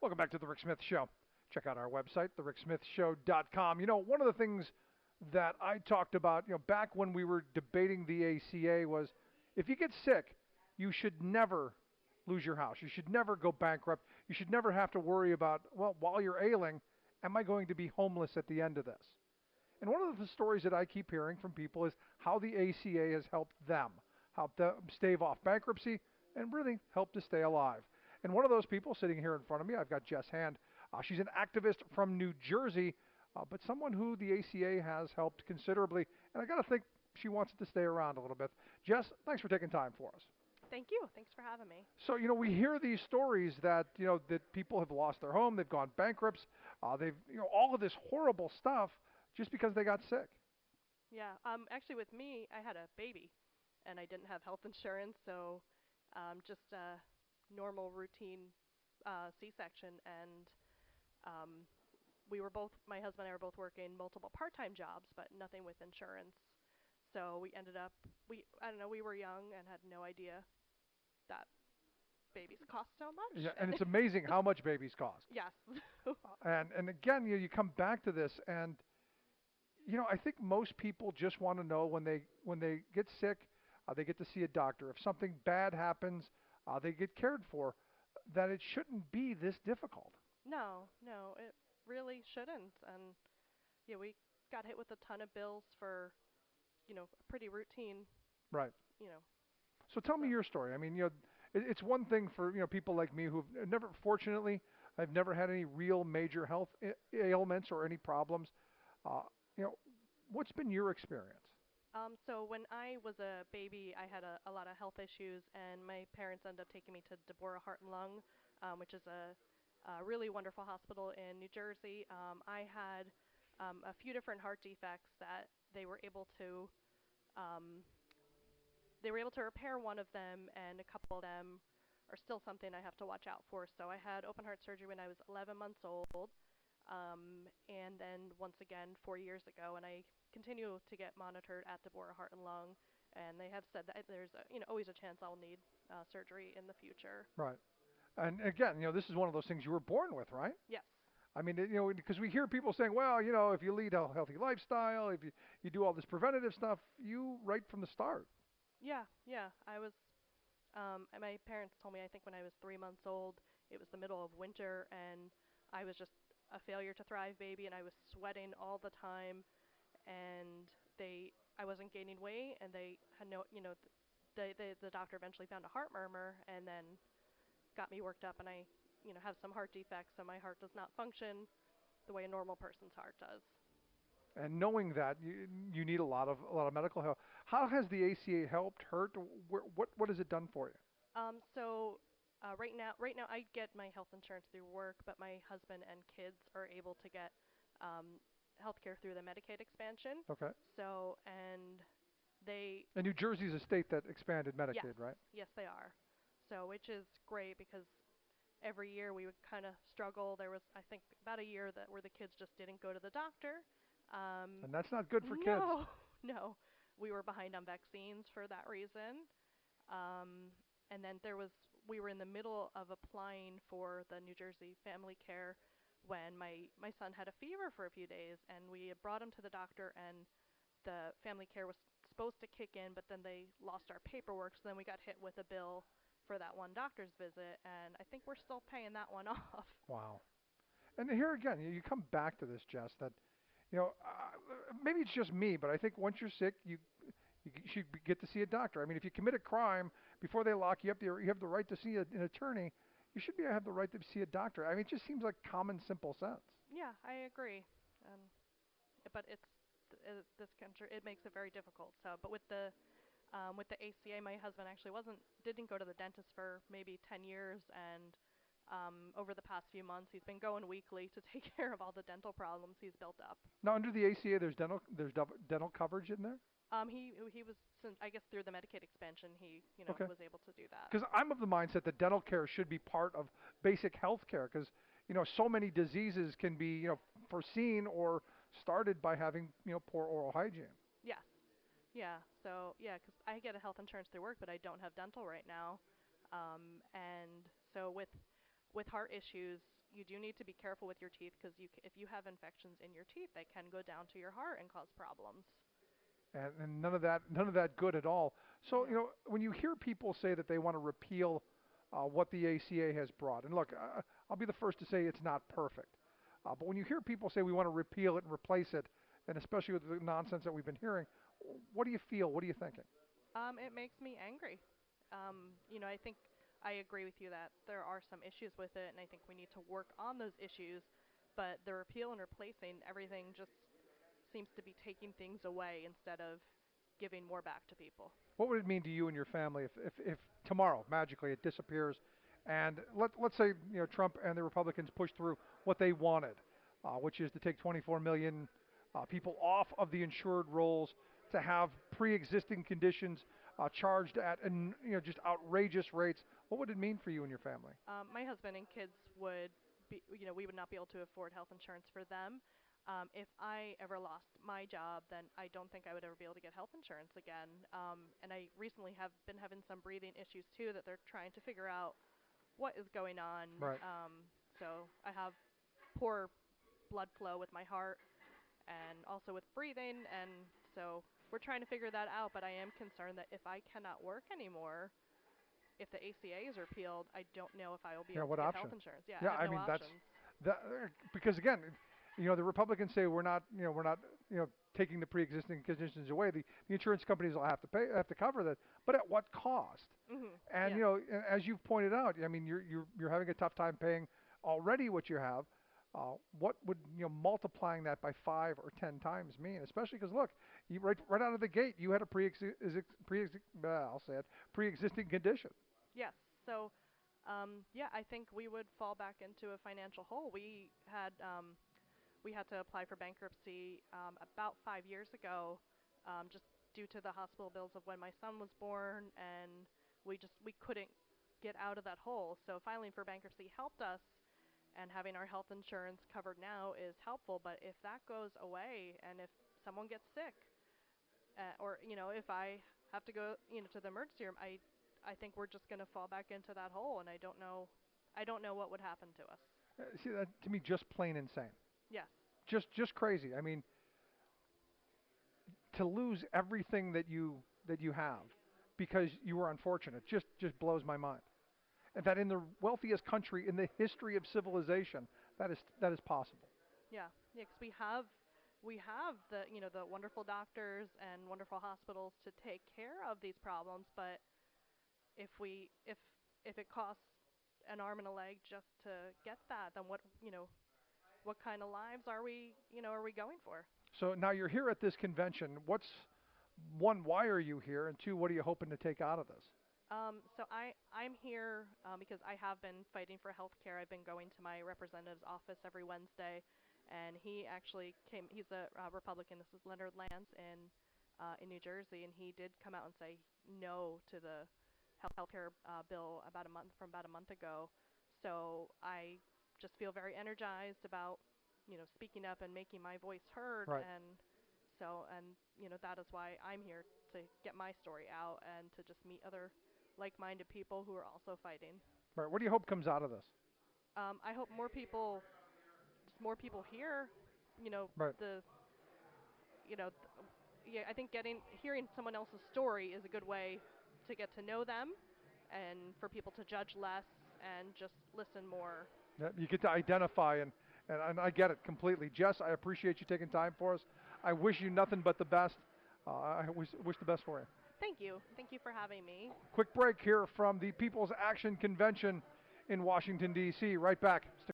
Welcome back to the Rick Smith Show. Check out our website, thericksmithshow.com. One of the things that I talked about, back when we were debating the ACA was if you get sick, you should never lose your house. You should never go bankrupt. You should never have to worry about, well, while you're ailing, am I going to be homeless at the end of this? And one of the stories that I keep hearing from people is how the ACA has helped them stave off bankruptcy and really helped to stay alive. And one of those people sitting here in front of me, I've got Jess Hand. She's an activist from New Jersey, but someone who the ACA has helped considerably. And I got to think she wants it to stay around a little bit. Jess, thanks for taking time for us. Thank you. Thanks for having me. So, we hear these stories that, that people have lost their home, they've gone bankrupt, they've, all of this horrible stuff just because they got sick. Yeah. Actually, with me, I had a baby, and I didn't have health insurance, so just a normal routine C-section, and my husband and I were both working multiple part-time jobs, but nothing with insurance. So we ended up, we were young and had no idea that babies cost so much. Yeah, and it's amazing how much babies cost. Yes. and again, you come back to this, and I think most people just want to know when they get sick, they get to see a doctor. If something bad happens, they get cared for. That it shouldn't be this difficult. No, it really shouldn't. And we got hit with a ton of bills for, a pretty routine. Right. So tell me your story. I mean, it's one thing for people like me who've never, fortunately, I've never had any real major health ailments or any problems. What's been your experience? So when I was a baby, I had a lot of health issues, and my parents ended up taking me to Deborah Heart and Lung, which is a really wonderful hospital in New Jersey. I had a few different heart defects that they were able to repair one of them, and a couple of them are still something I have to watch out for. So I had open heart surgery when I was 11 months old, and then once again 4 years ago, and I continue to get monitored at Deborah Heart and Lung, and they have said that there's always a chance I'll need surgery in the future. Right. And again, this is one of those things you were born with, right? Yes. I mean, because we hear people saying, well, if you lead a healthy lifestyle, if you do all this preventative stuff, you right from the start. Yeah. I was, my parents told me, I think when I was 3 months old, it was the middle of winter, and I was just a failure to thrive baby, and I was sweating all the time, and I wasn't gaining weight, and they had the doctor eventually found a heart murmur, and then got me worked up, and I, have some heart defects, so my heart does not function the way a normal person's heart does. And knowing that, you need a lot of medical help. How has the ACA helped, hurt? What has it done for you? So right now I get my health insurance through work, but my husband and kids are able to get health care through the Medicaid expansion. Okay. So, and New Jersey's a state that expanded Medicaid, yes, right? Yes, they are. So, which is great because every year we would kind of struggle. There was, I think, about a year where the kids just didn't go to the doctor. And that's not good for kids. kids. No. We were behind on vaccines for that reason. And then we were in the middle of applying for the New Jersey Family Care when my son had a fever for a few days, and we had brought him to the doctor, and the Family Care was supposed to kick in, but then they lost our paperwork, so then we got hit with a bill for that one doctor's visit, and I think we're still paying that one off. Wow. And here again, you come back to this, Jess, that, maybe it's just me, but I think once you're sick, you should get to see a doctor. I mean, if you commit a crime, before they lock you up, you have the right to see an attorney. You should have the right to see a doctor. I mean, it just seems like common, simple sense. Yeah, I agree. But this country, it makes it very difficult. So, but with the ACA, my husband actually didn't go to the dentist for maybe 10 years, and over the past few months, he's been going weekly to take care of all the dental problems he's built up. Now, under the ACA, there's dental coverage in there? He was, I guess, through the Medicaid expansion, he Okay. was able to do that. Because I'm of the mindset that dental care should be part of basic health care, because so many diseases can be foreseen or started by having poor oral hygiene. Yes. Yeah. So because I get a health insurance through work, but I don't have dental right now, and so with heart issues, you do need to be careful with your teeth because if you have infections in your teeth, they can go down to your heart and cause problems. And none of that good at all. So, No. when you hear people say that they want to repeal what the ACA has brought, and look, I'll be the first to say it's not perfect, but when you hear people say we want to repeal it and replace it, and especially with the nonsense that we've been hearing, what do you feel? What are you thinking? It makes me angry. I think I agree with you that there are some issues with it, and I think we need to work on those issues. But the repeal and replacing everything just seems to be taking things away instead of giving more back to people. What would it mean to you and your family if tomorrow magically it disappears, and let's say Trump and the Republicans push through what they wanted, which is to take 24 million people off of the insured rolls, to have pre-existing conditions charged at just outrageous rates. What would it mean for you and your family? My husband and kids would we would not be able to afford health insurance for them. If I ever lost my job, then I don't think I would ever be able to get health insurance again. And I recently have been having some breathing issues too that they're trying to figure out what is going on. Right. So I have poor blood flow with my heart and also with breathing, and so we're trying to figure that out. But I am concerned that if I cannot work anymore, if the ACA is repealed, I don't know if I will be Yeah. able What to get option? health insurance. Yeah, Yeah. I I have no mean that's options. that because again, the Republicans say we're not taking the pre-existing conditions away. The insurance companies will have to cover that, but at what cost? And Yeah. as you've pointed out, I mean, you're having a tough time paying already what you have. What would multiplying that by 5 or 10 times mean? Especially because look, you right out of the gate, you had a I'll say it, pre-existing condition. Yes. So, yeah, I think we would fall back into a financial hole. We had to apply for bankruptcy about 5 years ago, just due to the hospital bills of when my son was born, and we couldn't get out of that hole. So filing for bankruptcy helped us, and having our health insurance covered now is helpful. But if that goes away, and if someone gets sick, or if I have to go to the emergency room, I think we're just going to fall back into that hole, and I don't know what would happen to us. See, that to me just plain insane, Yes. just crazy. I mean, to lose everything that you have because you were unfortunate just blows my mind. And that in the wealthiest country in the history of civilization, that is possible. Yeah. Yeah, 'cause we have the wonderful doctors and wonderful hospitals to take care of these problems, but if it costs an arm and a leg just to get that, then what kind of lives are we going for? So now you're here at this convention. What's one, why are you here? And two, what are you hoping to take out of this? So I'm here because I have been fighting for health care. I've been going to my representative's office every Wednesday, and he actually came. He's a Republican. This is Leonard Lance in New Jersey, and he did come out and say no to the health care bill about a month ago. So I just feel very energized about speaking up and making my voice heard, Right. and that is why I'm here to get my story out and to just meet other like-minded people who are also fighting. Right. What do you hope comes out of this? I hope more people hear, you know, Right. the, yeah, I think hearing someone else's story is a good way to get to know them, and for people to judge less and just listen more. Yeah, you get to identify, and I get it completely. Jess, I appreciate you taking time for us. I wish you nothing but the best. I wish the best for you. Thank you. Thank you for having me. Quick break here from the People's Action Convention in Washington, D.C. Right back.